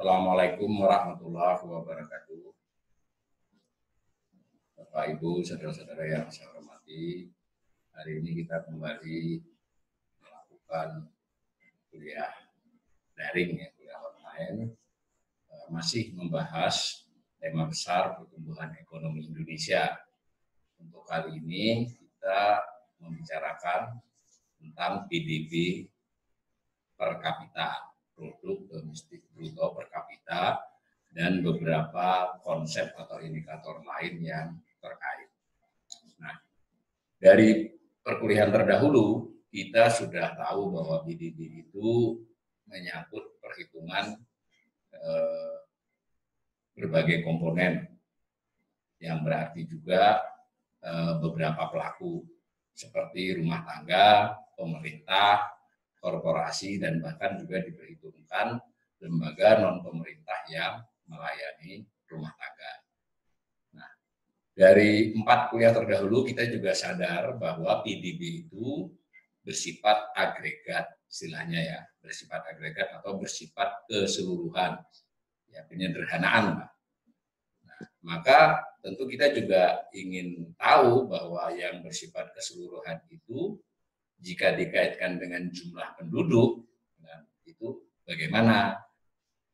Assalamualaikum warahmatullahi wabarakatuh. Bapak, Ibu, saudara-saudara yang saya hormati, hari ini kita kembali melakukan kuliah daring, kuliah online, masih membahas tema besar pertumbuhan ekonomi Indonesia. Untuk kali ini kita membicarakan tentang PDB per kapita, produk domestik bruto per kapita, dan beberapa konsep atau indikator lain yang terkait. Nah, dari perkuliahan terdahulu kita sudah tahu bahwa PDB itu menyangkut perhitungan berbagai komponen, yang berarti juga beberapa pelaku seperti rumah tangga, pemerintah, korporasi, dan bahkan juga diperhitungkan lembaga non-pemerintah yang melayani rumah tangga. Nah, dari 4 kuliah terdahulu kita juga sadar bahwa PDB itu bersifat agregat, istilahnya ya, bersifat agregat atau bersifat keseluruhan, ya, penyederhanaan. Nah, maka tentu kita juga ingin tahu bahwa yang bersifat keseluruhan itu jika dikaitkan dengan jumlah penduduk, nah, itu bagaimana?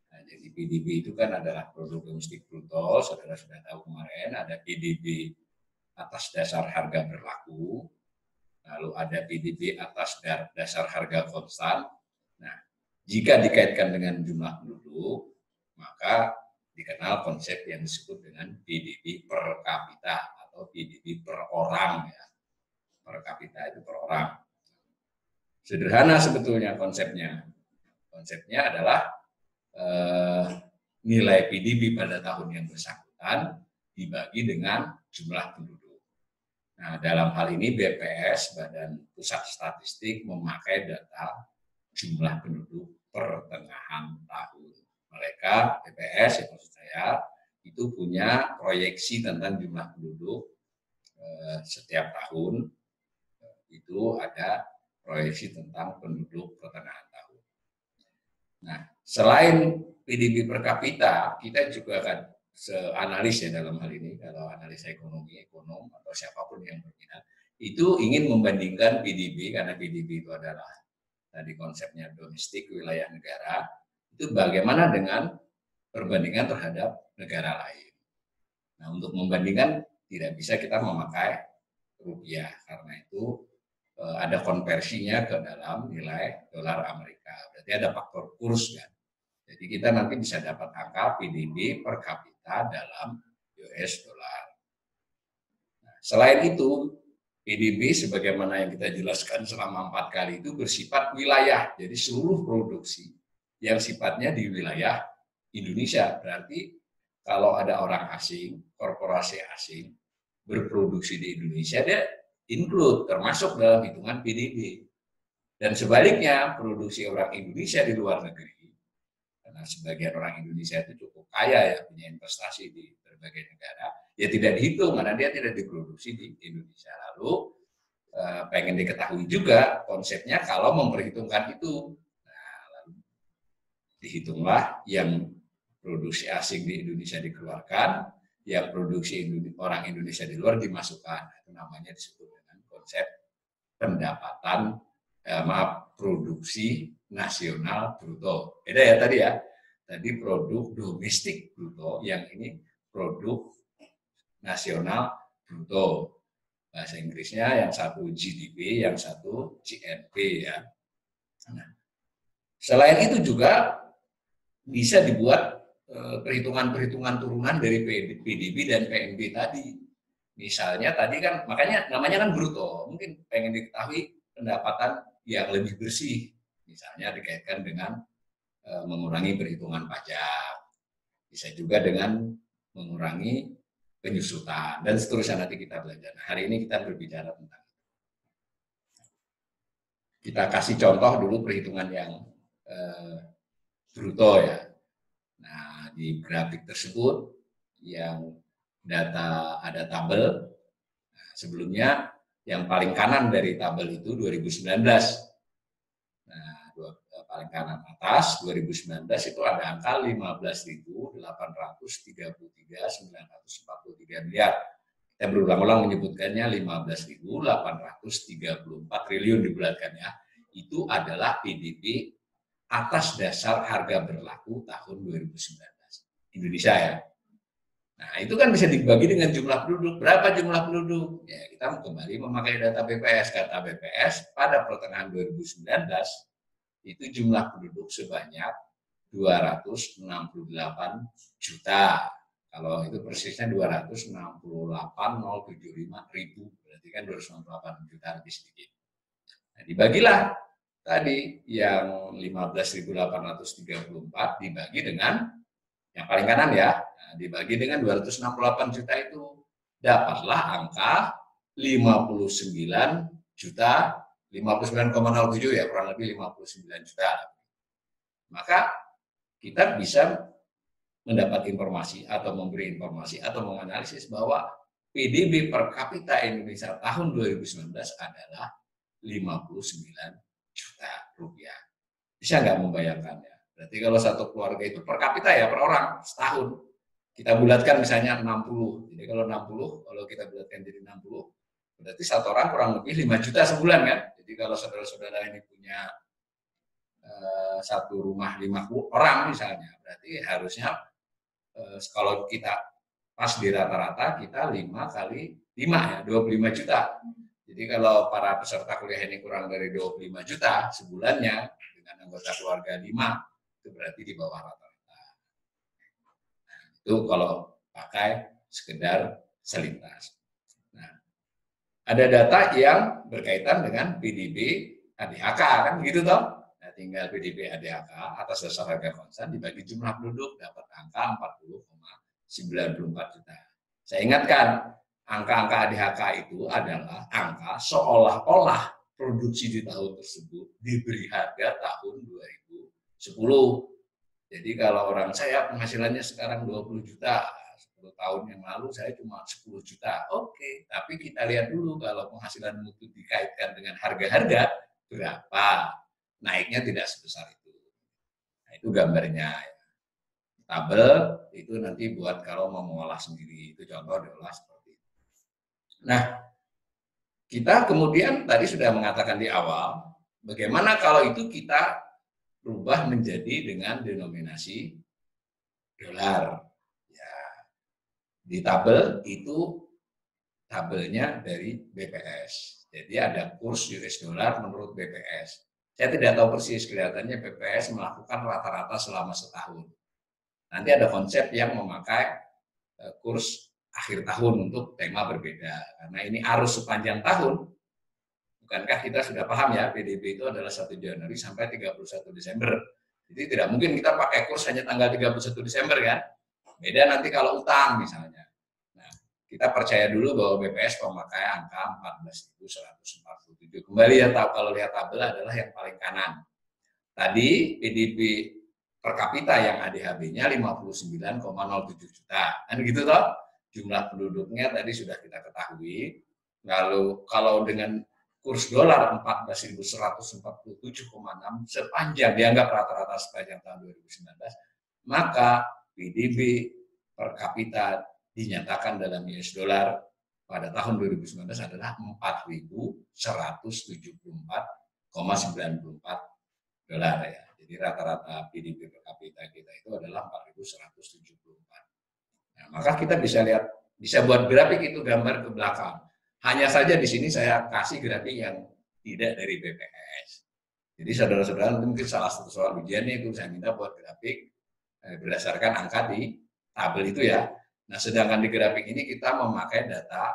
Nah, jadi PDB itu kan adalah produk domestik bruto, saudara sudah tahu kemarin, ada PDB atas dasar harga berlaku, lalu ada PDB atas dasar harga konstan. Nah, jika dikaitkan dengan jumlah penduduk, maka dikenal konsep yang disebut dengan PDB per kapita atau PDB per orang, ya. Per kapita itu per orang. Sederhana sebetulnya konsepnya. Konsepnya adalah nilai PDB pada tahun yang bersangkutan dibagi dengan jumlah penduduk. Nah, dalam hal ini BPS, Badan Pusat Statistik, memakai data jumlah penduduk pertengahan tahun. Mereka, BPS, ya maksud saya, itu punya proyeksi tentang jumlah penduduk setiap tahun. Itu ada proyeksi tentang penduduk pertengahan tahun. Nah, selain PDB per kapita, kita juga akan analis ya dalam hal ini, kalau analisa ekonom atau siapapun yang berminat, itu ingin membandingkan PDB, karena PDB itu adalah tadi konsepnya domestik, wilayah negara, itu bagaimana dengan perbandingan terhadap negara lain. Nah, untuk membandingkan tidak bisa kita memakai rupiah, karena itu ada konversinya ke dalam nilai dolar Amerika. Berarti ada faktor kurs kan. Jadi kita nanti bisa dapat angka PDB per kapita dalam US dollar. Nah, selain itu, PDB sebagaimana yang kita jelaskan selama 4 kali itu bersifat wilayah. Jadi seluruh produksi yang sifatnya di wilayah Indonesia. Berarti kalau ada orang asing, korporasi asing berproduksi di Indonesia, dia include, termasuk dalam hitungan PDB. Dan sebaliknya, produksi orang Indonesia di luar negeri, karena sebagian orang Indonesia itu cukup kaya ya, punya investasi di berbagai negara, ya tidak dihitung karena dia tidak diproduksi di Indonesia. Lalu pengen diketahui juga konsepnya kalau memperhitungkan itu, nah, lalu dihitunglah yang produksi asing di Indonesia dikeluarkan, yang produksi orang Indonesia di luar dimasukkan. Itu namanya disebut dengan konsep pendapatan, produksi nasional bruto. Beda ya tadi ya. Tadi produk domestik bruto, yang ini produk nasional bruto. Bahasa Inggrisnya yang satu GDP, yang satu GNP ya. Nah, selain itu juga bisa dibuat perhitungan-perhitungan turunan dari PDB dan PNB tadi. Misalnya tadi kan, makanya namanya kan bruto, mungkin pengen diketahui pendapatan yang lebih bersih, misalnya dikaitkan dengan mengurangi perhitungan pajak, bisa juga dengan mengurangi penyusutan, dan seterusnya nanti kita belajar. Nah, hari ini kita berbicara tentang, kita kasih contoh dulu perhitungan yang bruto ya. Nah, di grafik tersebut yang data ada tabel. Nah, sebelumnya yang paling kanan dari tabel itu 2019. Nah, paling kanan atas 2019 itu ada angka 15.833.943 miliar. Saya berulang-ulang menyebutkannya 15.834 triliun dibulatkannya. Itu adalah PDB atas dasar harga berlaku tahun 2019 Indonesia ya. Nah, itu kan bisa dibagi dengan jumlah penduduk. Berapa jumlah penduduk? Ya, kita kembali memakai data BPS. Kata BPS pada pertengahan 2019 itu jumlah penduduk sebanyak 268 juta. Kalau itu persisnya 268.075 ribu, berarti kan 268 juta lebih sedikit. Nah, dibagilah tadi yang 15.834 dibagi dengan yang paling kanan ya, nah, dibagi dengan 268 juta itu dapatlah angka 59 juta 59,07 ya, kurang lebih 59 juta. Maka kita bisa mendapat informasi atau memberi informasi atau menganalisis bahwa PDB per kapita Indonesia tahun 2019 adalah 59 juta rupiah. Bisa nggak membayangkannya? Berarti kalau satu keluarga itu per kapita ya, per orang setahun. Kita bulatkan misalnya 60. Jadi kalau 60, kalau kita bulatkan jadi 60, berarti satu orang kurang lebih 5 juta sebulan kan? Jadi kalau saudara-saudara ini punya satu rumah 5 orang misalnya, berarti harusnya kalau kita pas di rata-rata kita 5 kali 5 ya, 25 juta. Jadi kalau para peserta kuliah ini kurang dari 25 juta sebulannya dengan anggota keluarga 5, itu berarti di bawah rata-rata. Nah, itu kalau pakai sekedar selintas. Nah, ada data yang berkaitan dengan PDB ADHK kan gitu toh. Nah, tinggal PDB ADHK atas dasar harga konstan dibagi jumlah penduduk dapat angka 40,94 juta. Saya ingatkan, angka-angka ADHK itu adalah angka seolah-olah produksi di tahun tersebut diberi harga tahun 2010. Jadi kalau orang saya penghasilannya sekarang 20 juta, 10 tahun yang lalu saya cuma 10 juta. Oke, tapi kita lihat dulu kalau penghasilan itu dikaitkan dengan harga-harga berapa. Naiknya tidak sebesar itu. Nah, itu gambarnya. Tabel itu nanti buat kalau mau mengolah sendiri. Itu contoh diolah seperti itu. Nah, kita kemudian tadi sudah mengatakan di awal, bagaimana kalau itu kita rubah menjadi dengan denominasi dolar. Ya, di tabel itu tabelnya dari BPS. Jadi ada kurs US dollar menurut BPS. Saya tidak tahu persis, kelihatannya BPS melakukan rata-rata selama setahun. Nanti ada konsep yang memakai kurs akhir tahun untuk tema berbeda. Karena ini arus sepanjang tahun. Bukankah kita sudah paham ya, PDB itu adalah 1 Januari sampai 31 Desember. Jadi tidak mungkin kita pakai kurs hanya tanggal 31 Desember kan. Beda nanti kalau utang misalnya. Nah, kita percaya dulu bahwa BPS memakai angka 14.147. Kembali ya, kalau lihat tabel adalah yang paling kanan. Tadi PDB per kapita yang ADHB-nya 59,07 juta. Kan gitu toh? Jumlah penduduknya tadi sudah kita ketahui. Lalu kalau dengan kurs dolar 14.147,6 sepanjang dianggap rata-rata sepanjang tahun 2019, maka PDB per kapita dinyatakan dalam US dollar pada tahun 2019 adalah 4.174,94 dolar ya. Jadi rata-rata PDB per kapita kita itu adalah 4.174. Nah, maka kita bisa lihat, bisa buat grafik itu gambar ke belakang. Hanya saja di sini saya kasih grafik yang tidak dari BPS. Jadi saudara-saudara mungkin salah satu soal ujiannya itu saya minta buat grafik berdasarkan angka di tabel itu ya. Nah, sedangkan di grafik ini kita memakai data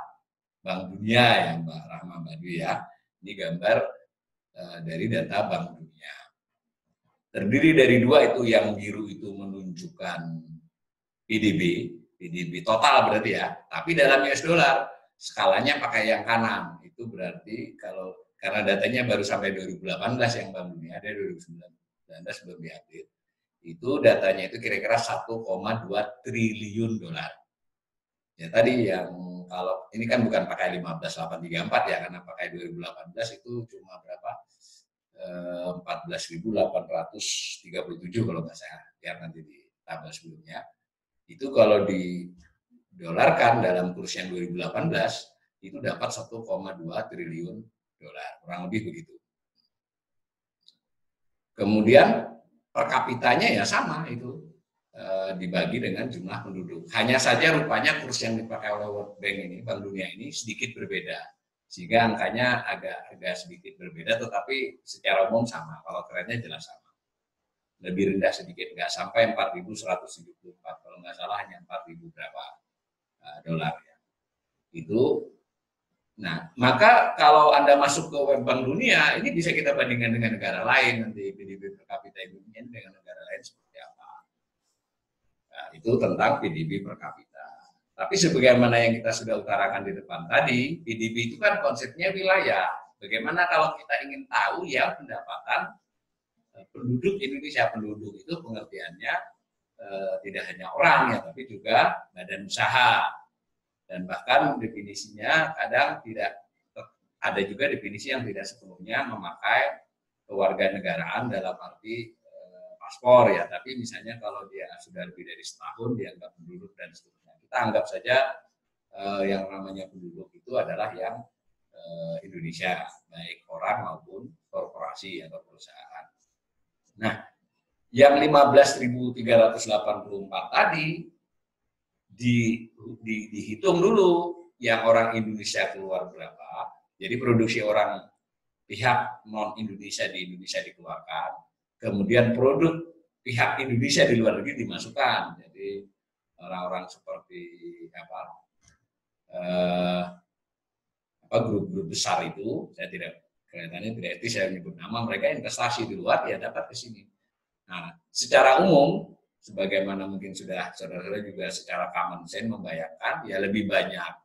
Bank Dunia ya Mbak Rahma, Mbak Dwi ya. Ini gambar dari data Bank Dunia. Terdiri dari dua itu, yang biru itu menunjukkan PDB total berarti ya. Tapi dalam US dollar skalanya pakai yang kanan. Itu berarti kalau karena datanya baru sampai 2018 yang Bank Dunia, ada 2019 belum diupdate. Itu datanya itu kira-kira 1,2 triliun dolar. Ya tadi yang kalau ini kan bukan pakai 15.834 ya, karena pakai 2018 itu cuma berapa? 14 14.837 kalau nggak saya lihat nanti di tabel sebelumnya. Itu kalau didolarkan dalam kurs yang 2018 itu dapat 1,2 triliun dolar, kurang lebih begitu. Kemudian per kapitanya ya sama itu, dibagi dengan jumlah penduduk. Hanya saja rupanya kurs yang dipakai oleh World Bank ini, Bank Dunia ini sedikit berbeda. Sehingga angkanya agak sedikit berbeda, tetapi secara umum sama. Kalau trennya jelas sama. Lebih rendah sedikit, nggak sampai 4.174. Kalau nggak salah hanya 4.000 berapa dolar. Ya. Itu. Nah, maka kalau Anda masuk ke web Bank Dunia, ini bisa kita bandingkan dengan negara lain, nanti PDB per kapita Indonesia dengan negara lain seperti apa. Nah, itu tentang PDB per kapita. Tapi sebagaimana yang kita sudah utarakan di depan tadi, PDB itu kan konsepnya wilayah. Bagaimana kalau kita ingin tahu ya pendapatan penduduk Indonesia, penduduk itu pengertiannya tidak hanya orang ya, tapi juga badan usaha. Dan bahkan definisinya kadang tidak ada juga definisi yang tidak sepenuhnya memakai kewarganegaraan dalam arti paspor ya, tapi misalnya kalau dia sudah lebih dari setahun dianggap penduduk dan seterusnya. Kita anggap saja yang namanya penduduk itu adalah yang Indonesia, baik orang maupun korporasi atau perusahaan. Nah, yang 15.384 tadi dihitung dulu yang orang Indonesia keluar berapa. Jadi produksi orang pihak non Indonesia di Indonesia dikeluarkan, kemudian produk pihak Indonesia di luar negeri dimasukkan. Jadi orang-orang seperti grup-grup besar itu, saya kelihatannya tidak etis saya menyebut nama, mereka investasi di luar ya dapat ke sini. Nah, secara umum sebagaimana mungkin sudah saudara-saudara juga secara common sense membayangkan, ya lebih banyak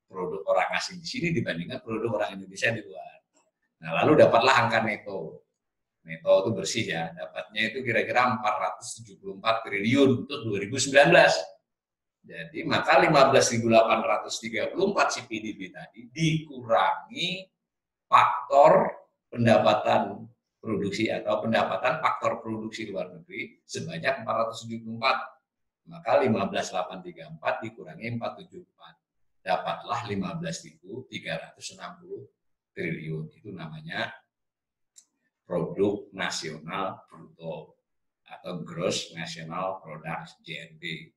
produk orang asing di sini dibandingkan produk orang Indonesia di luar. Nah, lalu dapatlah angka neto. Neto itu bersih ya, dapatnya itu kira-kira 474 triliun untuk 2019. Jadi maka 15.834 si PDB tadi dikurangi faktor pendapatan produksi atau pendapatan faktor produksi luar negeri sebanyak 474. Maka 15.834 dikurangi 474. Dapatlah 15.360 triliun. Itu namanya produk nasional bruto atau gross national product GNP.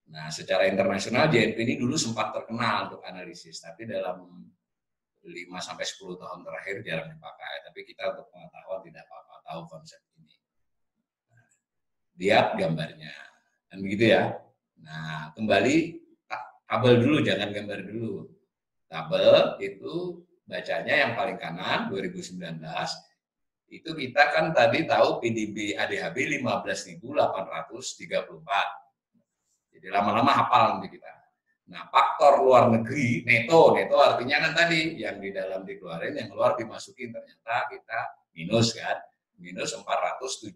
Nah, secara internasional GNP ini dulu sempat terkenal untuk analisis, tapi dalam 5-10 tahun terakhir jarang dipakai, tapi kita untuk pengetahuan tidak apa-apa tahu konsep ini. Nah, lihat gambarnya, dan begitu ya. Nah, kembali tabel dulu, jangan gambar dulu. Tabel itu bacanya yang paling kanan 2019 itu kita kan tadi tahu PDB ADHB 15.834. Jadi lama-lama hafal nanti kita. Nah, faktor luar negeri, neto artinya kan tadi yang di dalam dikeluarin, yang keluar dimasukin, ternyata kita minus kan, minus 474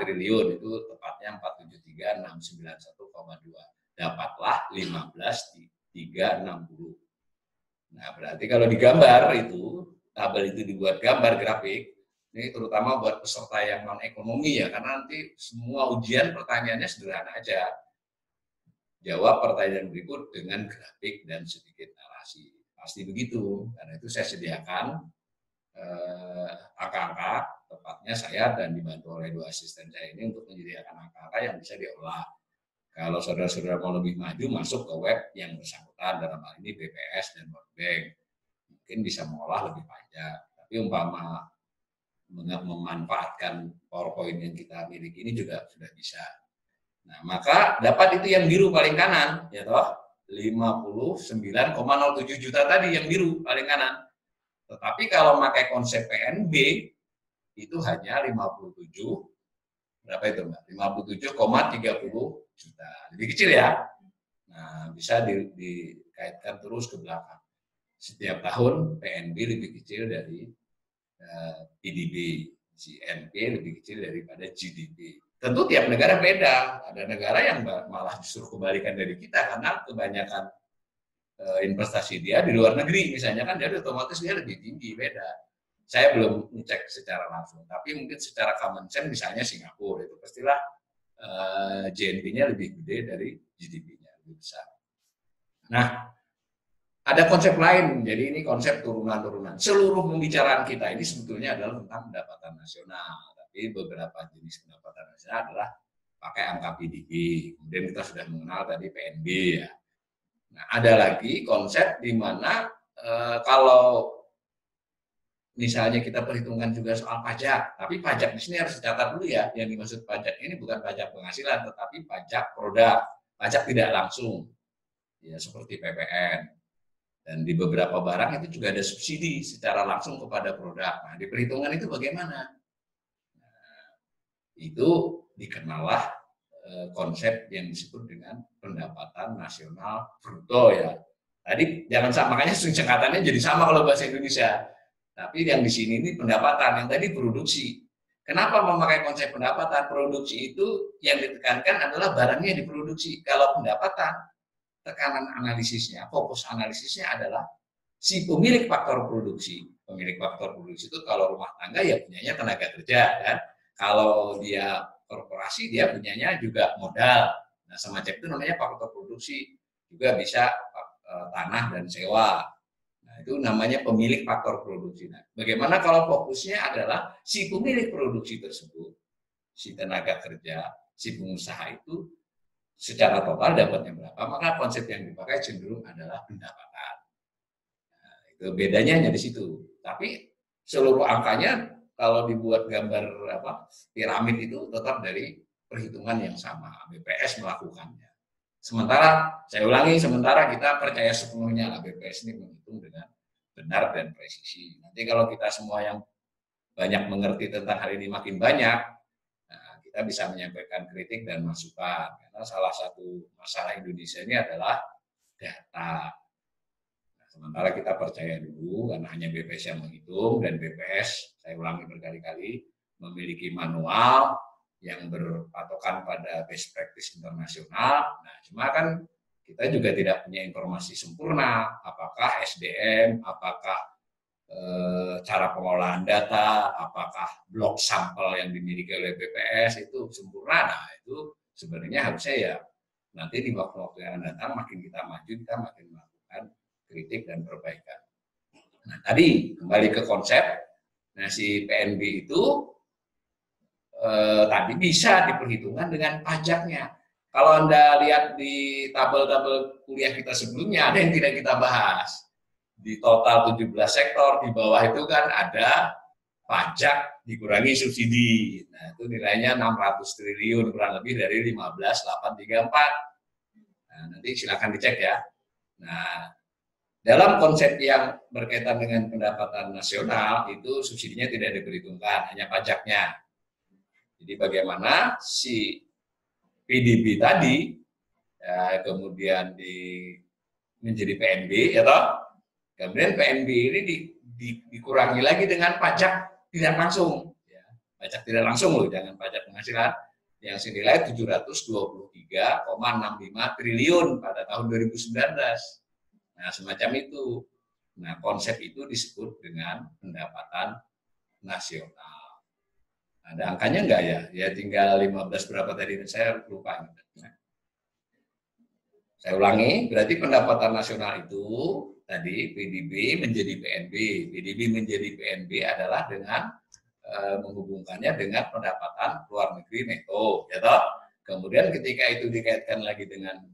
triliun, itu tepatnya 473.691,2. Dapatlah 15.360. Nah, berarti kalau digambar itu, tabel itu dibuat gambar grafik, ini terutama buat peserta yang non-ekonomi ya, karena nanti semua ujian pertanyaannya sederhana aja. Jawab pertanyaan berikut dengan grafik dan sedikit narasi. Pasti begitu, karena itu saya sediakan angka-angka, tepatnya saya dan dibantu oleh 2 asisten saya ini untuk menyediakan angka-angka yang bisa diolah. Kalau saudara-saudara mau lebih maju, masuk ke web yang bersangkutan, dalam hal ini BPS dan World Bank. Mungkin bisa mengolah lebih panjang, tapi umpama memanfaatkan PowerPoint yang kita miliki ini juga sudah bisa. Nah, maka dapat itu yang biru paling kanan, ya toh, 59,07 juta tadi yang biru paling kanan. Tetapi kalau pakai konsep PNB itu hanya 57, berapa itu Mbak? 57,30 juta. Lebih kecil ya. Nah, bisa dikaitkan terus ke belakang. Setiap tahun PNB lebih kecil dari PDB, GNP lebih kecil daripada GDP. Tentu tiap negara beda. Ada negara yang malah justru kebalikan dari kita karena kebanyakan investasi dia di luar negeri, misalnya kan, jadi otomatis dia lebih tinggi, beda. Saya belum ngecek secara langsung, tapi mungkin secara common sense misalnya Singapura itu pastilah GNP-nya lebih gede dari GDP-nya, lebih besar. Nah, ada konsep lain, jadi ini konsep turunan-turunan. Seluruh pembicaraan kita ini sebetulnya adalah tentang pendapatan nasional, tapi beberapa jenis pendapatan nasional adalah pakai angka PDB. Kemudian kita sudah mengenal tadi PNB ya. Nah, ada lagi konsep di mana kalau misalnya kita perhitungkan juga soal pajak, tapi pajak di sini harus dicatat dulu ya. Yang dimaksud pajak ini bukan pajak penghasilan, tetapi pajak produk, pajak tidak langsung, ya seperti PPN. Dan di beberapa barang itu juga ada subsidi secara langsung kepada produk. Nah, di perhitungan itu bagaimana? Nah, itu dikenallah konsep yang disebut dengan pendapatan nasional bruto ya. Tadi jangan sama, makanya singkatannya jadi sama kalau bahasa Indonesia. Tapi yang di sini ini pendapatan, yang tadi produksi. Kenapa memakai konsep pendapatan? Produksi itu yang ditekankan adalah barangnya yang diproduksi. Kalau pendapatan, tekanan analisisnya, fokus analisisnya adalah si pemilik faktor produksi. Pemilik faktor produksi itu kalau rumah tangga ya punyanya tenaga kerja, kan? Kalau dia korporasi dia punyanya juga modal. Nah, semacam itu namanya faktor produksi. Juga bisa tanah dan sewa. Itu namanya pemilik faktor produksi. Nah, bagaimana kalau fokusnya adalah si pemilik produksi tersebut, si tenaga kerja, si pengusaha itu secara total dapatnya berapa, maka konsep yang dipakai cenderung adalah pendapatan. Nah, itu bedanya hanya di situ. Tapi seluruh angkanya kalau dibuat gambar piramid itu tetap dari perhitungan yang sama. BPS melakukannya. Sementara, saya ulangi, sementara kita percaya sepenuhnya lah BPS ini menghitung dengan benar dan presisi. Nanti kalau kita semua yang banyak mengerti tentang hal ini makin banyak, nah, kita bisa menyampaikan kritik dan masukan. Karena salah satu masalah Indonesia ini adalah data. Nah, sementara kita percaya dulu, karena hanya BPS yang menghitung, dan BPS, saya ulangi berkali-kali, memiliki manual yang berpatokan pada best practice internasional. Nah, cuma kan kita juga tidak punya informasi sempurna, apakah SDM, apakah cara pengolahan data, apakah blok sampel yang dimiliki oleh BPS itu sempurna. Nah, itu sebenarnya harusnya ya nanti di waktu-waktu yang akan datang makin kita maju, kita makin melakukan kritik dan perbaikan. Nah, tadi kembali ke konsep, nah si PNB itu tadi bisa diperhitungkan dengan pajaknya. Kalau Anda lihat di tabel-tabel kuliah kita sebelumnya, ada yang tidak kita bahas. Di total 17 sektor, di bawah itu kan ada pajak dikurangi subsidi. Nah, itu nilainya 600 triliun, kurang lebih dari 15.834. Nah, nanti silakan dicek ya. Nah, dalam konsep yang berkaitan dengan pendapatan nasional, itu subsidinya tidak diperhitungkan, hanya pajaknya. Jadi bagaimana si PDB tadi ya, kemudian menjadi PNB, ya toh? Kemudian PNB ini dikurangi lagi dengan pajak tidak langsung, ya. Pajak tidak langsung loh, jangan pajak penghasilan yang senilai 723,65 triliun pada tahun 2019. Nah, semacam itu. Nah, konsep itu disebut dengan pendapatan nasional. Ada angkanya enggak ya? Ya tinggal 15 berapa tadi, saya lupa. Saya ulangi, berarti pendapatan nasional itu tadi PDB menjadi PNB. PDB menjadi PNB adalah dengan menghubungkannya dengan pendapatan luar negeri neto, ya toh? Kemudian ketika itu dikaitkan lagi dengan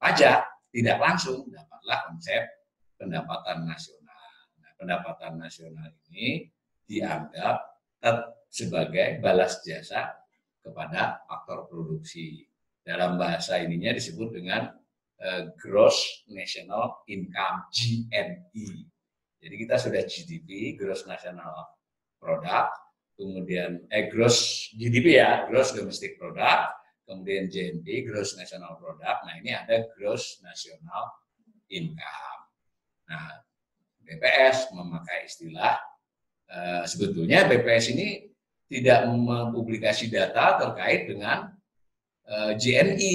pajak, tidak langsung dapatlah konsep pendapatan nasional. Nah, pendapatan nasional ini dianggap sebagai balas jasa kepada faktor produksi. Dalam bahasa ininya disebut dengan Gross National Income, GNI. Jadi kita sudah GDP, Gross National Product, kemudian Gross GDP ya, Gross Domestic Product, kemudian GNP, Gross National Product. Nah, ini ada Gross National Income. Nah, BPS memakai istilah sebetulnya BPS ini tidak mempublikasi data terkait dengan GNI.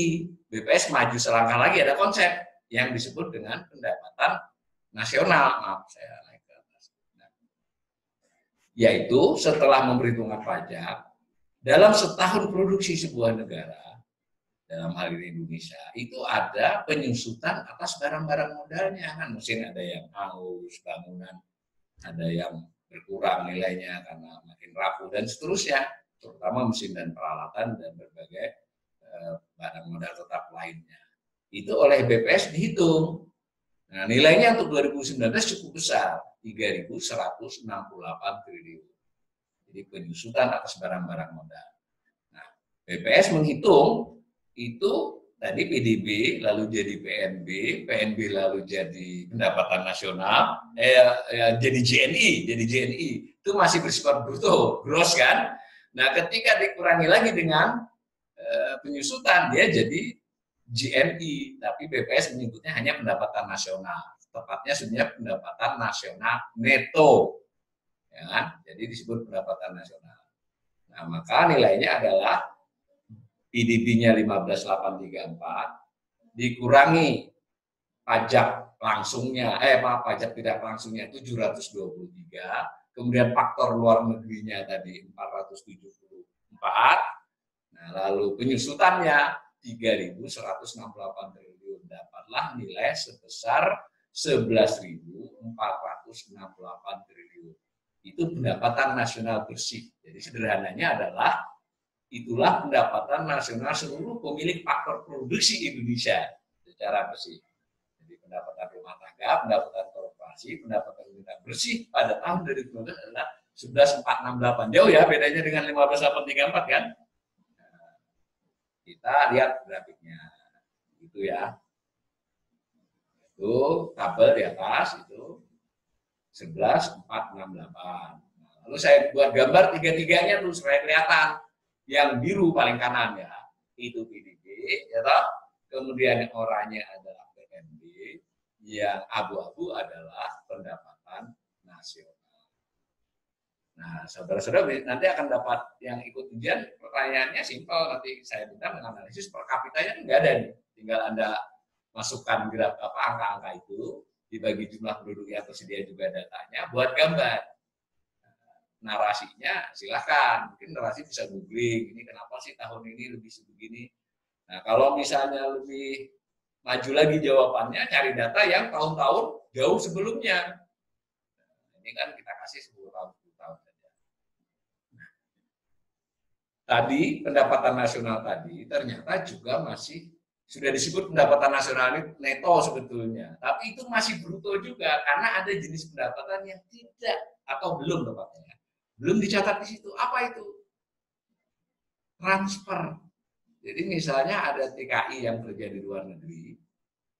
BPS maju selangkah lagi, ada konsep yang disebut dengan pendapatan nasional. Maaf, saya naik ke atas. yaitu setelah memperhitungkan pajak, dalam setahun produksi sebuah negara, dalam hal ini Indonesia, itu ada penyusutan atas barang-barang modalnya. Kan mesin ada yang aus, bangunan ada yang berkurang nilainya karena makin rapuh dan seterusnya, terutama mesin dan peralatan dan berbagai barang modal tetap lainnya. Itu oleh BPS dihitung. Nah, nilainya untuk 2019 cukup besar, 3.168 triliun. Jadi penyusutan atas barang-barang modal. Nah, BPS menghitung itu tadi PDB, lalu jadi PNB, PNB lalu jadi pendapatan nasional, jadi JNI, itu masih bersifat bruto, gross kan. Nah, ketika dikurangi lagi dengan penyusutan, dia jadi JNI, tapi BPS menyebutnya hanya pendapatan nasional. Tepatnya sebenarnya pendapatan nasional neto, ya kan? Jadi disebut pendapatan nasional. Nah, maka nilainya adalah PDB-nya 15.834 dikurangi pajak langsungnya, pajak tidak langsungnya 723, kemudian faktor luar negerinya tadi 474. Nah, lalu penyusutannya 3.168 triliun, dapatlah nilai sebesar 11.468 triliun. Itu pendapatan nasional bersih. Jadi sederhananya adalah itulah pendapatan nasional seluruh pemilik faktor produksi Indonesia secara bersih. Jadi pendapatan rumah tangga, pendapatan korporasi, pendapatan unit bersih pada tahun 2019 adalah 11.468. Jauh ya bedanya dengan 15.834 kan? Nah, kita lihat grafiknya. Gitu ya. Itu tabel di atas itu 11.468. Nah, lalu saya buat gambar tiga-tiganya tuh supaya kelihatan. Yang biru paling kanan ya, itu PDB, ya toh? Kemudian yang oranye adalah PNB, yang abu-abu adalah pendapatan nasional. Nah, saudara-saudara nanti akan dapat yang ikut ujian, pertanyaannya simpel, nanti saya minta menganalisis per kapitanya nggak ada nih, tinggal Anda masukkan angka-angka itu, dibagi jumlah penduduk yang tersedia juga datanya, buat gambar. Narasinya silahkan, mungkin narasi bisa googling, ini kenapa sih tahun ini lebih sebegini. Nah, kalau misalnya lebih maju lagi jawabannya, cari data yang tahun-tahun jauh sebelumnya. Nah, ini kan kita kasih 10 tahun, 10 tahun saja. Nah, tadi pendapatan nasional tadi ternyata juga masih sudah disebut pendapatan nasional neto sebetulnya, tapi itu masih bruto juga karena ada jenis pendapatan yang tidak atau belum tepatnya. Belum dicatat di situ. Apa itu? Transfer. Jadi misalnya ada TKI yang kerja di luar negeri,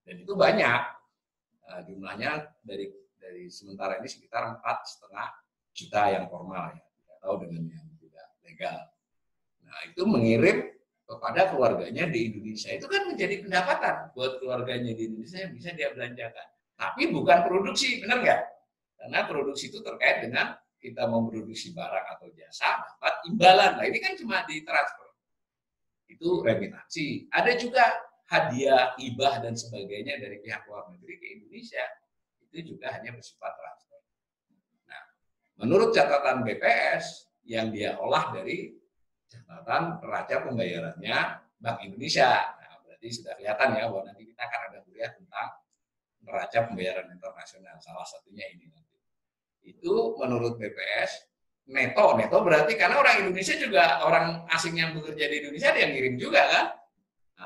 dan itu banyak. Jumlahnya dari sementara ini sekitar 4,5 juta yang formal ya. Tidak tahu dengan yang tidak legal. Nah, itu mengirim kepada keluarganya di Indonesia. Itu kan menjadi pendapatan buat keluarganya di Indonesia yang bisa dia belanjakan. Tapi bukan produksi, benar nggak? Karena produksi itu terkait dengan kita memproduksi barang atau jasa, dapat imbalan. Nah, ini kan cuma ditransfer. Itu remitansi. Ada juga hadiah, hibah, dan sebagainya dari pihak luar negeri ke Indonesia. Itu juga hanya bersifat transfer. Nah, menurut catatan BPS, yang dia olah dari catatan neraca pembayarannya Bank Indonesia. Nah, berarti sudah kelihatan ya bahwa nanti kita akan ada kuliah tentang neraca pembayaran internasional. Salah satunya ini nanti. Itu menurut BPS neto berarti karena orang Indonesia juga, orang asing yang bekerja di Indonesia ada yang ngirim juga kan,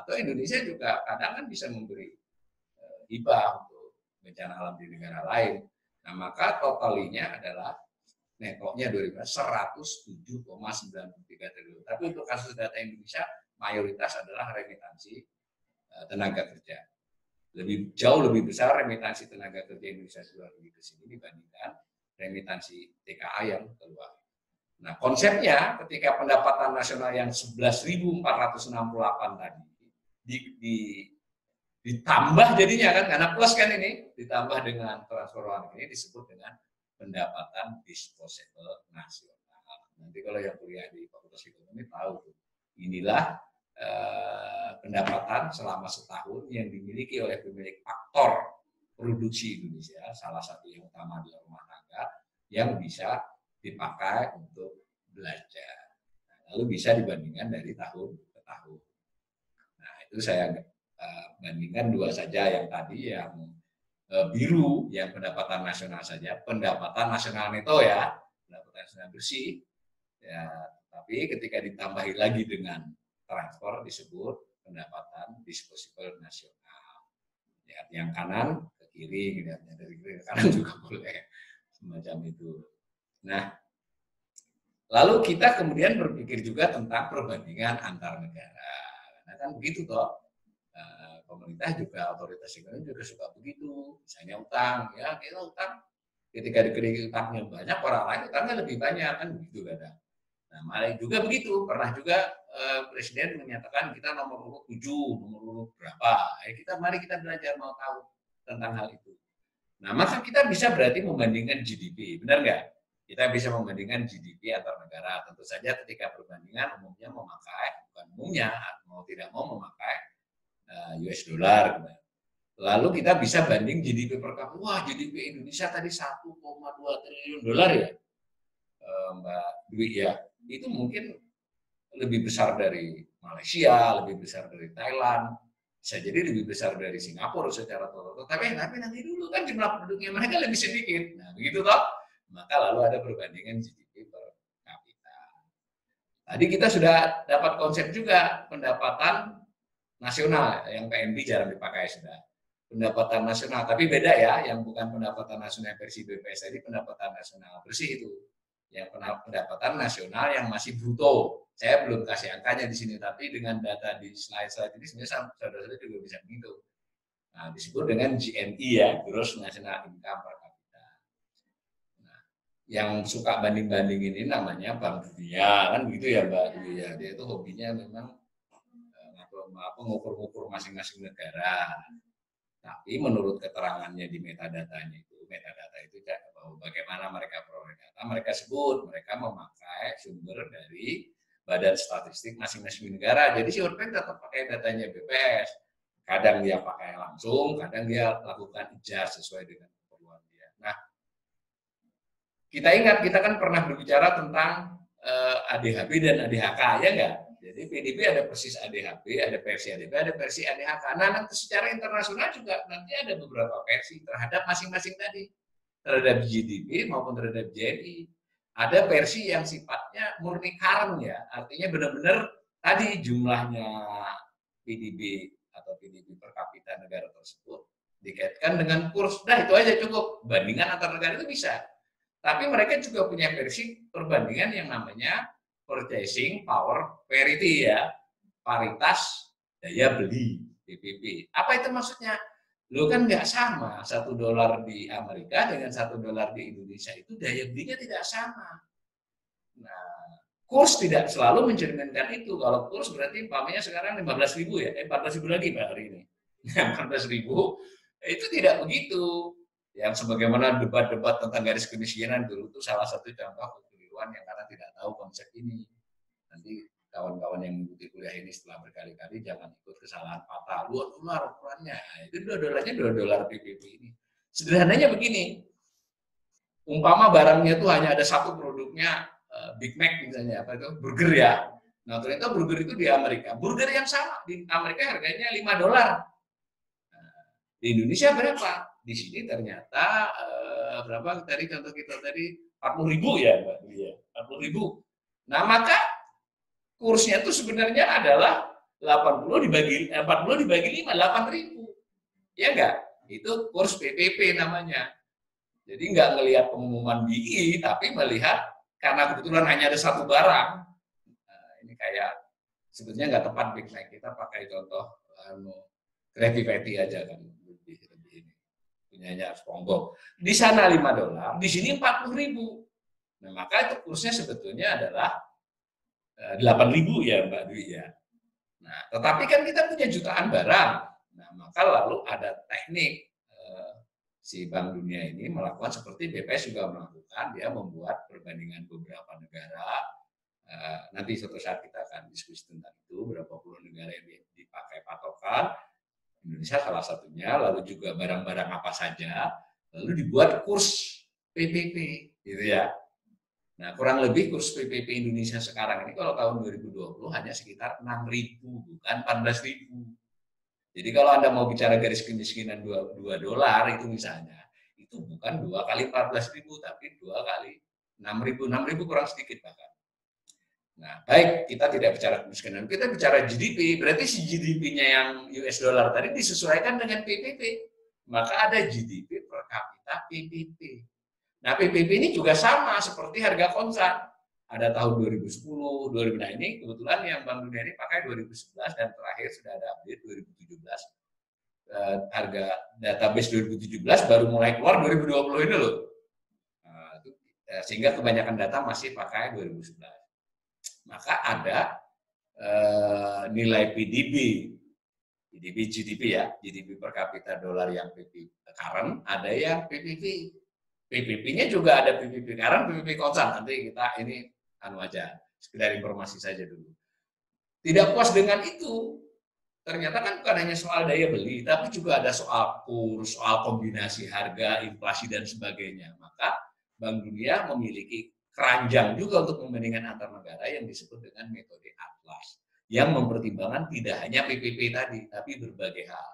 atau Indonesia juga kadang kan bisa memberi hibah untuk bencana alam di negara lain. Nah, maka totalinya adalah netonya 107,93 triliun. Tapi untuk kasus data Indonesia mayoritas adalah remitansi tenaga kerja. Jauh lebih besar remitansi tenaga kerja Indonesia luar negeri ke sini dibandingkan remitansi TKA yang keluar. Nah, konsepnya ketika pendapatan nasional yang 11.468 tadi ditambah jadinya kan, karena plus kan ini, ditambah dengan transfer luar negeri disebut dengan pendapatan disposable nasional. Nanti kalau yang kuliah di Fakultas Ekonomi tahu, inilah pendapatan selama setahun yang dimiliki oleh pemilik faktor produksi Indonesia, salah satu yang utama adalah rumah tangga, yang bisa dipakai untuk belanja. Lalu bisa dibandingkan dari tahun ke tahun. Nah, itu saya bandingkan dua saja, yang tadi yang biru, yang pendapatan nasional saja, pendapatan nasional neto ya, pendapatan nasional bersih. Ya, tapi ketika ditambahi lagi dengan transfer disebut pendapatan disposable nasional. Lihat yang kanan ke kiri, lihatnya dari kiri ke kanan juga boleh, semacam itu. Nah, lalu kita kemudian berpikir juga tentang perbandingan antar negara. Nah, kan begitu toh. Pemerintah juga, otoritas ekonomi juga suka begitu. Misalnya utang, ya kita utang. Ketika dikredit utangnya banyak, orang lain utangnya lebih banyak, kan begitu kadang. Nah, malah juga begitu. Pernah juga Presiden menyatakan kita nomor urut 7, nomor urut berapa. Mari kita belajar mau tahu tentang hal itu. Nah, maka kita bisa berarti membandingkan GDP, benar nggak? Kita bisa membandingkan GDP antar negara. Tentu saja ketika perbandingan umumnya memakai, bukan umumnya, mau tidak mau memakai US dollar. Lalu kita bisa banding GDP per kapita. Wah, GDP Indonesia tadi 1,2 triliun dolar ya, Mbak Dwi ya. Itu mungkin lebih besar dari Malaysia, lebih besar dari Thailand, bisa jadi lebih besar dari Singapura secara total. Tapi nanti dulu kan jumlah penduduknya mereka lebih sedikit. Nah, begitu toh. Maka lalu ada perbandingan GDP per kapita. Tadi kita sudah dapat konsep juga pendapatan nasional, yang PNB jarang dipakai sudah. Pendapatan nasional, tapi beda ya, yang bukan pendapatan nasional versi BPS tadi, pendapatan nasional bersih itu. Yang pendapatan nasional yang masih bruto. Saya belum kasih angkanya di sini, tapi dengan data di slide-slide ini sebenarnya saudara-saudara juga bisa begitu. Nah, disebut dengan GNI ya, Gross National Income per kapita. Nah, yang suka banding-banding ini namanya Bank Dunia, kan begitu ya Mbak Dwi ya. Dia itu hobinya memang mengukur-ukur masing-masing negara. Tapi menurut keterangannya di metadata itu bahwa bagaimana mereka peroleh data, mereka sebut mereka memakai sumber dari badan statistik masing-masing negara. Jadi si World Bank tetap pakai datanya BPS. Kadang dia pakai langsung, kadang dia lakukan adjust sesuai dengan keperluan dia. Nah, kita ingat, kita kan pernah berbicara tentang ADHB dan ADHK, ya enggak? Jadi PDB ada persis ADHB, ada versi ADB, ada versi ADHK. Nah, nanti secara internasional juga nanti ada beberapa versi terhadap masing-masing tadi. Terhadap GDP maupun terhadap JNI. Ada versi yang sifatnya murni current ya, artinya benar-benar tadi jumlahnya PDB atau PDB per kapita negara tersebut dikaitkan dengan kurs. Nah, itu aja cukup. Bandingan antar negara itu bisa. Tapi mereka juga punya versi perbandingan yang namanya purchasing power parity ya, paritas daya beli PPP. Apa itu maksudnya? Lo kan nggak sama, $1 di Amerika dengan $1 di Indonesia itu daya belinya tidak sama. Nah, kurs tidak selalu mencerminkan itu. Kalau kurs berarti umpamanya sekarang 15.000 ya, 14.000 lagi Pak hari ini. 14.000 itu tidak begitu. Yang sebagaimana debat-debat tentang garis kemiskinan dulu itu salah satu contoh kekeliruan yang karena tidak tahu konsep ini. Nanti kawan-kawan yang mengikuti kuliah ini setelah berkali-kali jangan ikut kesalahan fatal. $2 ukurannya, itu $2 PPP ini. Sederhananya begini, umpama barangnya itu hanya ada satu produknya, Big Mac misalnya, apa itu burger ya. Nah ternyata burger itu di Amerika, burger yang sama di Amerika harganya $5. Nah, di Indonesia berapa? Di sini ternyata berapa tadi contoh kita tadi 40.000 ya Mbak Dwi, 40.000. Nah maka kursnya itu sebenarnya adalah 40 dibagi 5, 8.000. Ya enggak? Itu kurs PPP namanya. Jadi enggak melihat pengumuman BI, tapi melihat karena kebetulan hanya ada satu barang. Nah, ini kayak sebetulnya enggak tepat Big Mac. Kita pakai contoh Krabby Patty aja kan. Lebih ini. Punyanya SpongeBob. Di sana $5, di sini 40.000. Nah, maka itu kursnya sebetulnya adalah 8.000 ya Mbak Dwi ya. Nah, tetapi kan kita punya jutaan barang. Nah, maka lalu ada teknik si Bank Dunia ini melakukan seperti BPS juga melakukan, dia membuat perbandingan beberapa negara. Nanti suatu saat kita akan diskusi tentang itu, berapa puluh negara yang dipakai patokan. Indonesia salah satunya, lalu juga barang-barang apa saja, lalu dibuat kurs PPP, gitu ya. Nah, kurang lebih kurs PPP Indonesia sekarang ini kalau tahun 2020 hanya sekitar 6.000, bukan 14.000. Jadi kalau Anda mau bicara garis kemiskinan 2 dolar itu misalnya, itu bukan 2 kali 14.000, tapi 2 kali 6.000. 6.000 kurang sedikit bahkan. Nah, baik, kita tidak bicara kemiskinan, kita bicara GDP, berarti si GDP-nya yang US dollar tadi disesuaikan dengan PPP. Maka ada GDP per kapita PPP. Nah, PPP ini juga sama seperti harga konsan. Ada tahun 2010, 2000. Nah, ini kebetulan yang Bank Dunia ini pakai 2011 dan terakhir sudah ada update 2017. Harga database 2017 baru mulai keluar 2020 ini loh. Sehingga kebanyakan data masih pakai 2011. Maka ada nilai PDB, GDP ya, GDP per kapita dolar yang PPP current, ada yang PPP. PPP-nya juga ada PPP current, PPP konstan. Nanti kita ini aja, sekedar informasi saja dulu. Tidak puas dengan itu, ternyata kan bukan hanya soal daya beli, tapi juga ada soal kurs, soal kombinasi harga, inflasi dan sebagainya. Maka Bank Dunia memiliki keranjang juga untuk membandingkan antar negara yang disebut dengan metode Atlas, yang mempertimbangkan tidak hanya PPP tadi, tapi berbagai hal.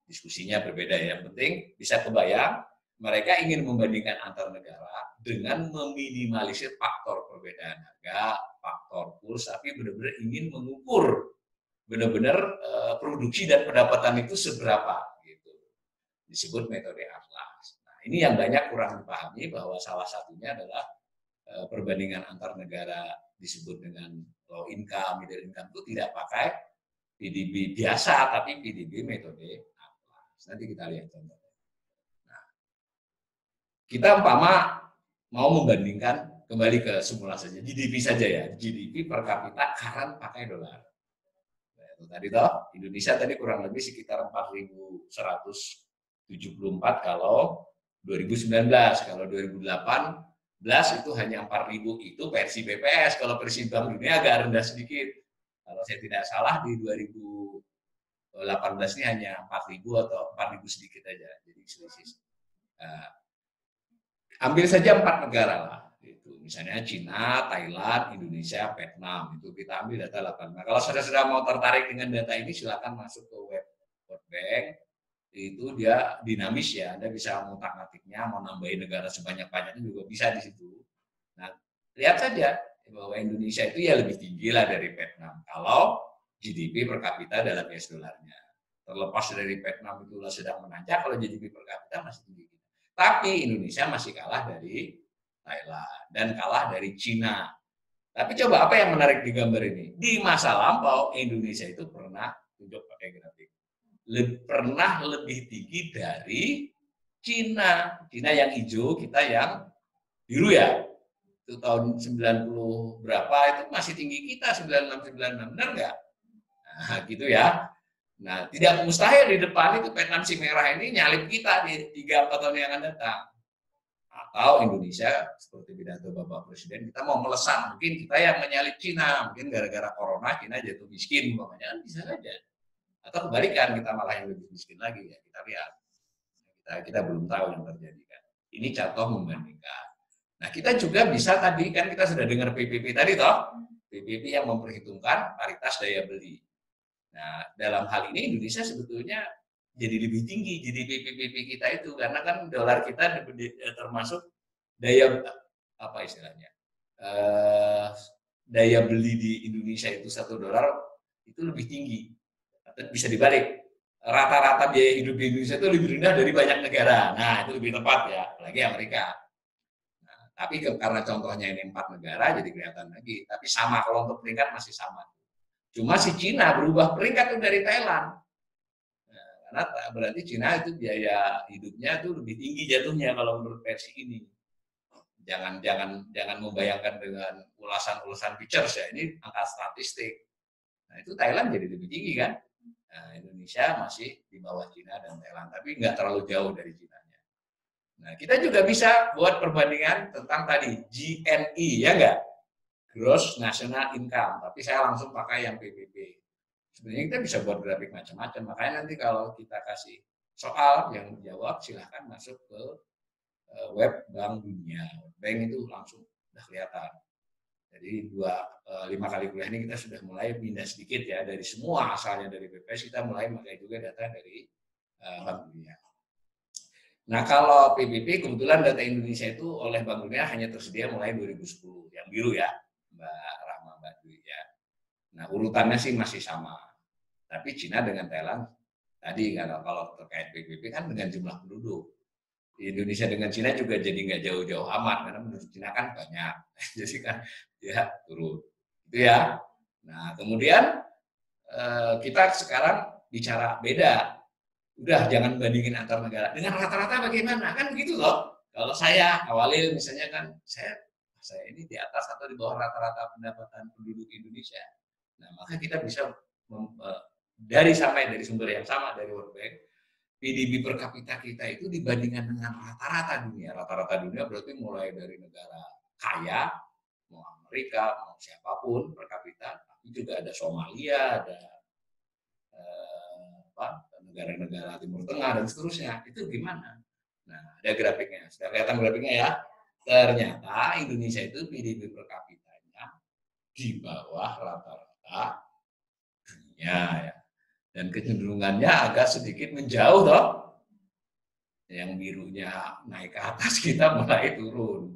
Diskusinya berbeda ya, yang penting bisa kebayang mereka ingin membandingkan antar negara dengan meminimalisir faktor perbedaan harga, faktor kurs, tapi benar-benar ingin mengukur benar-benar produksi dan pendapatan itu seberapa gitu. Disebut metode Atlas. Nah, ini yang banyak kurang dipahami bahwa salah satunya adalah perbandingan antar negara disebut dengan low income, middle income itu tidak pakai PDB biasa, tapi PDB metode Atlas. Nanti kita lihat contohnya. Nah, kita umpama mau membandingkan kembali ke simulasinya GDP saja ya, GDP per kapita current pakai dolar. Tadi toh Indonesia tadi kurang lebih sekitar 4.174 kalau 2019, kalau 2018 itu hanya 4.000, itu versi BPS, kalau versi Bank Dunia agak rendah sedikit. Kalau saya tidak salah di 2018 ini hanya 4.000 atau 4.000 sedikit aja. Jadi selisih. Ambil saja 4 negara lah. Misalnya Cina, Thailand, Indonesia, Vietnam, itu kita ambil data 8. Nah, kalau saudara-saudara mau tertarik dengan data ini, silakan masuk ke web World Bank. Itu dia dinamis ya, Anda bisa ngutak-ngatiknya, mau nambahin negara sebanyak-banyaknya juga bisa di situ. Nah, lihat saja bahwa Indonesia itu ya lebih tinggi lah dari Vietnam. Kalau GDP per kapita dalam US dollarnya. Terlepas dari Vietnam itu sedang menanjak, kalau GDP per kapita masih tinggi. Tapi Indonesia masih kalah dari Thailand dan kalah dari Cina. Tapi coba apa yang menarik di gambar ini? Di masa lampau Indonesia itu pernah, tunjuk pakai grafik, pernah lebih tinggi dari Cina. Cina yang hijau, kita yang biru ya. Itu tahun 90 berapa itu masih tinggi kita, 96, benar nggak? Nah, gitu ya. Nah, tidak mustahil di depan itu Vietnam si merah ini nyalip kita di 3-4 tahun yang akan datang. Atau Indonesia seperti pidato Bapak Presiden, kita mau melesat, mungkin kita yang menyalip Cina, mungkin gara-gara corona Cina jatuh miskin umpamanya, bisa saja. Atau kebalikan, kita malah yang lebih miskin lagi ya, kita lihat. Kita belum tahu yang terjadi kan. Ini contoh membandingkan. Nah, kita juga bisa tadi kan kita sudah dengar PPP tadi toh, PPP yang memperhitungkan paritas daya beli. Nah, dalam hal ini Indonesia sebetulnya jadi lebih tinggi GDP PPP kita itu karena kan dolar kita termasuk daya apa istilahnya daya beli di Indonesia itu $1 itu lebih tinggi. Atau bisa dibalik, rata-rata biaya hidup di Indonesia itu lebih rendah dari banyak negara. Nah, itu lebih tepat ya, apalagi Amerika. Nah, tapi karena contohnya ini 4 negara jadi kelihatan lagi. Tapi sama, kalau untuk peringkat masih sama. Cuma si Cina berubah peringkat itu dari Thailand. Karena berarti Cina itu biaya hidupnya itu lebih tinggi jatuhnya kalau menurut versi ini. Jangan membayangkan dengan ulasan pictures ya, ini angka statistik. Nah, itu Thailand jadi lebih tinggi kan. Nah, Indonesia masih di bawah Cina dan Thailand, tapi nggak terlalu jauh dari Cina-nya. Nah, kita juga bisa buat perbandingan tentang tadi GNI ya enggak? Gross National Income, tapi saya langsung pakai yang PPP. Sebenarnya kita bisa buat grafik macam-macam, makanya nanti kalau kita kasih soal yang jawab silahkan masuk ke web Bank Dunia. Bank itu langsung udah kelihatan. Jadi 5 kali kuliah ini kita sudah mulai pindah sedikit ya, dari semua asalnya dari BPS kita mulai pakai juga data dari Bank Dunia. Nah kalau PBB kebetulan data Indonesia itu oleh Bank Dunia hanya tersedia mulai 2010, yang biru ya Mbak Rahma, Mbak Dwi ya. Nah urutannya sih masih sama, tapi Cina dengan Thailand tadi kalau terkait PBB kan dengan jumlah penduduk. Indonesia dengan Cina juga jadi nggak jauh-jauh amat karena penduduk Cina kan banyak, jadi kan ya turun. Itu ya. Nah kemudian kita sekarang bicara beda. Udah jangan bandingin antar negara. Dengan rata-rata bagaimana? Kan begitu loh. Kalau saya awalin misalnya kan saya ini di atas atau di bawah rata-rata pendapatan penduduk Indonesia. Nah, maka kita bisa dari sumber yang sama dari World Bank, PDB per kapita kita itu dibandingkan dengan rata-rata dunia. Rata-rata dunia berarti mulai dari negara kaya, mau Amerika, mau siapapun per kapita, tapi juga ada Somalia, ada negara-negara Timur Tengah dan seterusnya. Itu gimana? Nah, ada grafiknya. Sudah kelihatan grafiknya ya? Ternyata Indonesia itu PDB per kapitanya di bawah rata-rata dunia ya. Dan kecenderungannya agak sedikit menjauh toh. Yang birunya naik ke atas, kita mulai turun.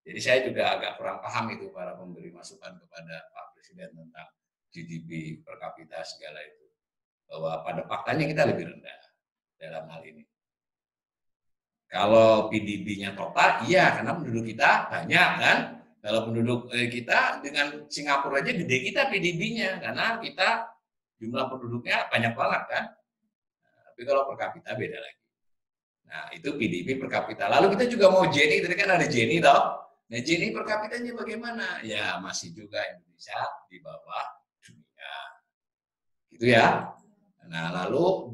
Jadi saya juga agak kurang paham itu para pemberi masukan kepada Pak Presiden tentang GDP per kapita segala itu. Bahwa pada faktanya kita lebih rendah dalam hal ini. Kalau PDB-nya total, iya karena penduduk kita banyak kan. Kalau penduduk kita dengan Singapura aja gede kita PDB-nya karena kita jumlah penduduknya banyak banget kan. Tapi kalau per kapita beda lagi. Nah itu PDB per kapita. Lalu kita juga mau Gini, tadi kan ada Gini toh. Nah Gini per kapitanya bagaimana? Ya masih juga Indonesia di bawah dunia. Gitu ya. Nah, lalu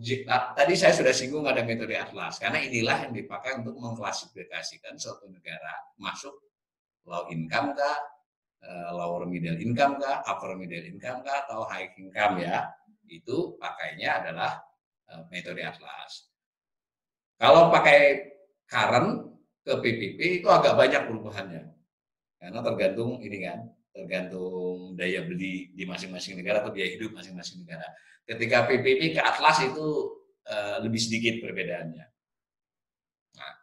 tadi saya sudah singgung ada metode atlas, karena inilah yang dipakai untuk mengklasifikasikan suatu negara masuk low income kah, lower middle income kah, upper middle income kah, atau high income ya. Itu pakainya adalah metode atlas. Kalau pakai current ke PPP itu agak banyak perubahannya, karena tergantung ini kan, tergantung daya beli di masing-masing negara atau biaya hidup masing-masing negara. Ketika PPP ke atlas itu lebih sedikit perbedaannya. Nah,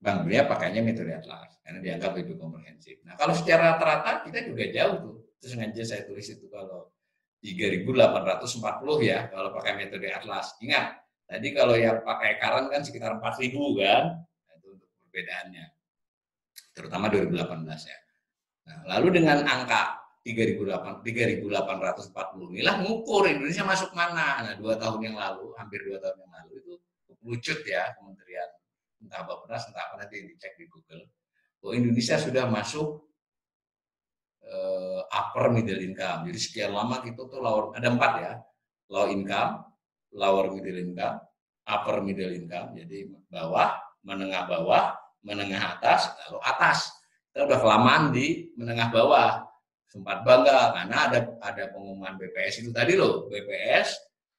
Bank Dunia pakainya metode atlas karena dianggap lebih komprehensif. Nah, kalau secara rata-rata kita juga jauh tuh. Terus sengaja saya tulis itu kalau 3.840 ya kalau pakai metode atlas. Ingat, tadi kalau yang pakai current kan sekitar 4.000 kan. Nah, itu untuk perbedaannya. Terutama 2018 ya. Nah, lalu dengan angka 3.840 inilah mengukur Indonesia masuk mana. Nah, 2 tahun yang lalu, hampir 2 tahun yang lalu itu lucut ya Kementerian entah Bappenas entah apa nanti dicek di Google bahwa Indonesia sudah masuk upper middle income. Jadi sekian lama kita tuh lower, ada 4 ya, low income, lower middle income, upper middle income. Jadi bawah, menengah atas, lalu atas. Kita udah kelamaan di menengah bawah. Sempat bangga karena ada pengumuman BPS itu tadi loh, BPS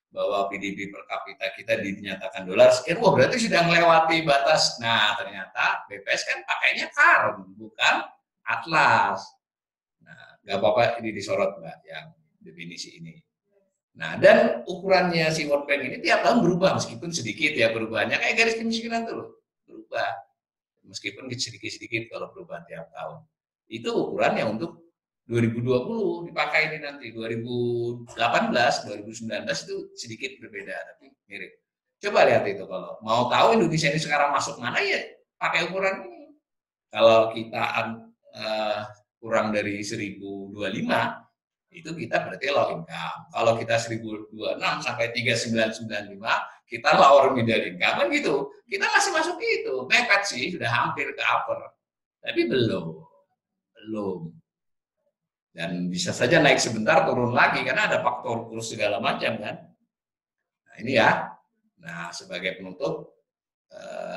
bahwa PDB per kapita kita dinyatakan dolar sekian, wah berarti sudah melewati batas. Nah ternyata BPS kan pakainya current, bukan atlas. Nah nggak apa-apa ini disorot Mbak yang definisi ini. Nah dan ukurannya si World Bank ini tiap tahun berubah meskipun sedikit ya perubahannya kayak garis kemiskinan tuh loh, berubah. Meskipun sedikit-sedikit kalau perubahan tiap tahun. Itu ukurannya untuk 2020 dipakai ini nanti 2018, 2019 itu sedikit berbeda tapi mirip. Coba lihat itu kalau mau tahu Indonesia ini sekarang masuk mana ya pakai ukuran ini. Kalau kita kurang dari 1025 itu kita berarti low income. Kalau kita 1026 sampai 3995 kita lower middle income kan gitu. Kita masih masuk itu. Mepet sih sudah hampir ke upper. Tapi belum. Dan bisa saja naik sebentar turun lagi karena ada faktor kurs segala macam kan. Nah, ini ya. Nah, sebagai penutup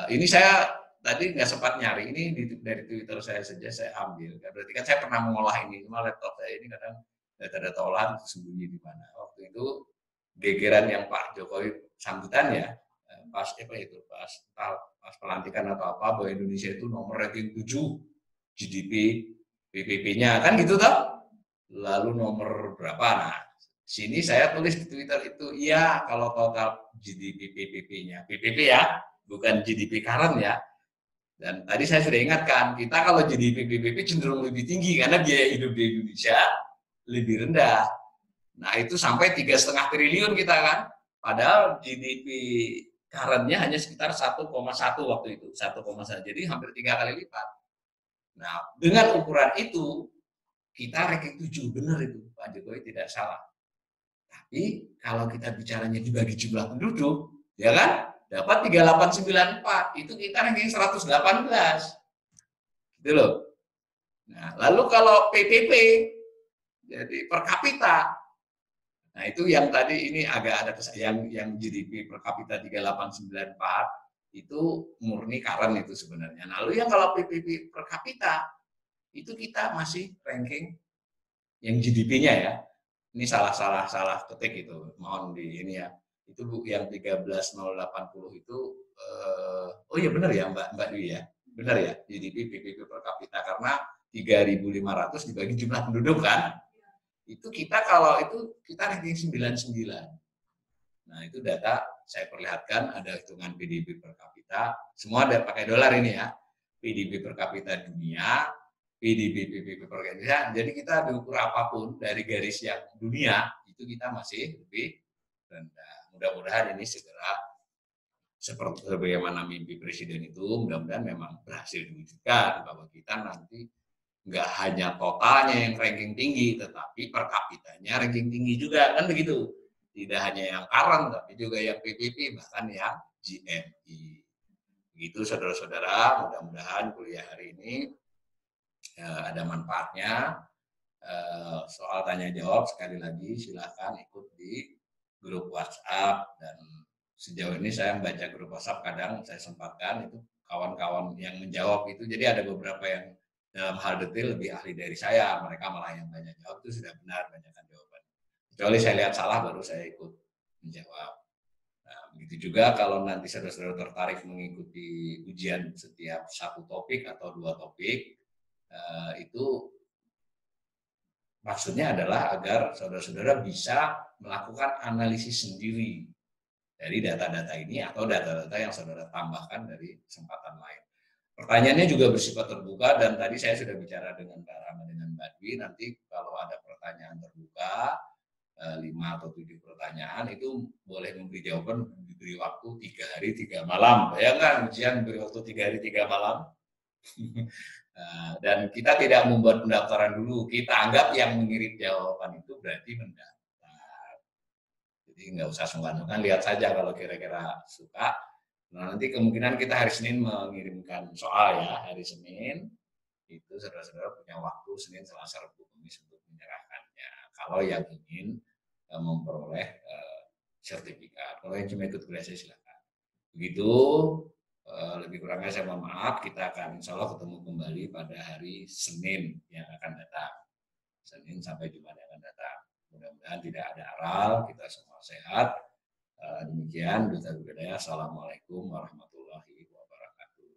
ini saya tadi nggak sempat nyari ini dari Twitter saya saja saya ambil. Berarti kan saya pernah mengolah ini, cuma laptop saya ini kadang data-data olahan tersembunyi di mana. Waktu itu gegeran yang Pak Jokowi sambutan ya, pas apa itu pas pelantikan atau apa bahwa Indonesia itu nomor ranking 7 GDP PPP-nya, kan gitu toh. Lalu nomor berapa? Nah, sini saya tulis di Twitter itu, iya kalau total GDP PPP-nya, PPP ya, bukan GDP current ya. Dan tadi saya sudah ingatkan, kita kalau GDP PPP cenderung lebih tinggi karena biaya hidup di Indonesia lebih rendah. Nah, itu sampai 3,5 triliun kita kan. Padahal GDP current-nya hanya sekitar 1,1 waktu itu, 1,1. Jadi hampir 3 kali lipat. Nah, dengan ukuran itu kita ranking 7, benar itu Pak Jokowi tidak salah. Tapi kalau kita bicaranya dibagi jumlah penduduk, ya kan, dapat 3894, itu kita ranking 118. Gitu loh. Nah, lalu kalau PPP, jadi per kapita, nah itu yang tadi ini agak ada yang GDP per kapita 3894, itu murni current itu sebenarnya. Nah, lalu yang kalau PPP per kapita, itu kita masih ranking yang GDP-nya ya. Ini salah ketik itu, mohon di ini ya. Itu yang 13.080 itu, oh iya benar ya Mbak Dwi ya, benar ya GDP PPP per kapita karena 3.500 dibagi jumlah penduduk kan, itu kita kalau itu kita ranking 99. Nah itu data saya perlihatkan ada hitungan PDB per kapita, semua ada pakai dolar ini ya, PDB per kapita dunia, PDB PPP per kapita. Jadi kita diukur apapun dari garis yang dunia itu kita masih lebih rendah. Mudah-mudahan ini segera seperti bagaimana mimpi presiden itu, mudah-mudahan memang berhasil diwujudkan bahwa kita nanti nggak hanya totalnya yang ranking tinggi, tetapi per kapitanya ranking tinggi juga, kan begitu. Tidak hanya yang current, tapi juga yang PPP, bahkan yang GNI. Begitu saudara-saudara, mudah-mudahan kuliah hari ini ada manfaatnya. Soal tanya jawab sekali lagi silakan ikut di grup WhatsApp, dan sejauh ini saya membaca grup WhatsApp kadang saya sempatkan itu kawan-kawan yang menjawab itu, jadi ada beberapa yang dalam hal detail lebih ahli dari saya, mereka malah yang banyak jawab itu sudah benar banyakkan jawaban. Kecuali saya lihat salah baru saya ikut menjawab. Nah, begitu juga kalau nanti saudara-saudara tertarik mengikuti ujian setiap satu topik atau 2 topik, itu maksudnya adalah agar saudara-saudara bisa melakukan analisis sendiri dari data-data ini atau data-data yang saudara tambahkan dari kesempatan lain. Pertanyaannya juga bersifat terbuka, dan tadi saya sudah bicara dengan Mbak Rama dengan Mbak Dwi, nanti kalau ada pertanyaan terbuka, 5 atau 7 pertanyaan, itu boleh memberi jawaban, diberi waktu 3 hari 3 malam. Bayangkan ujian beri waktu 3 hari 3 malam. Dan kita tidak membuat pendaftaran dulu, kita anggap yang mengirim jawaban itu berarti mendaftar. Jadi nggak usah sungkan-sungkan, lihat saja kalau kira-kira suka. Nah, nanti kemungkinan kita hari Senin mengirimkan soal ya, hari Senin itu saudara-saudara punya waktu Senin, Selasa, Rabu, Kamis untuk menyerahkannya. Kalau yang ingin memperoleh sertifikat, kalau yang cuma ikut kuliah silakan. Begitu, lebih kurangnya saya mohon maaf, kita akan insya Allah ketemu kembali pada hari Senin yang akan datang. Senin sampai Jumat yang akan datang. Mudah-mudahan tidak ada aral, kita semua sehat. Demikian Duta Budaya. Assalamualaikum warahmatullahi wabarakatuh.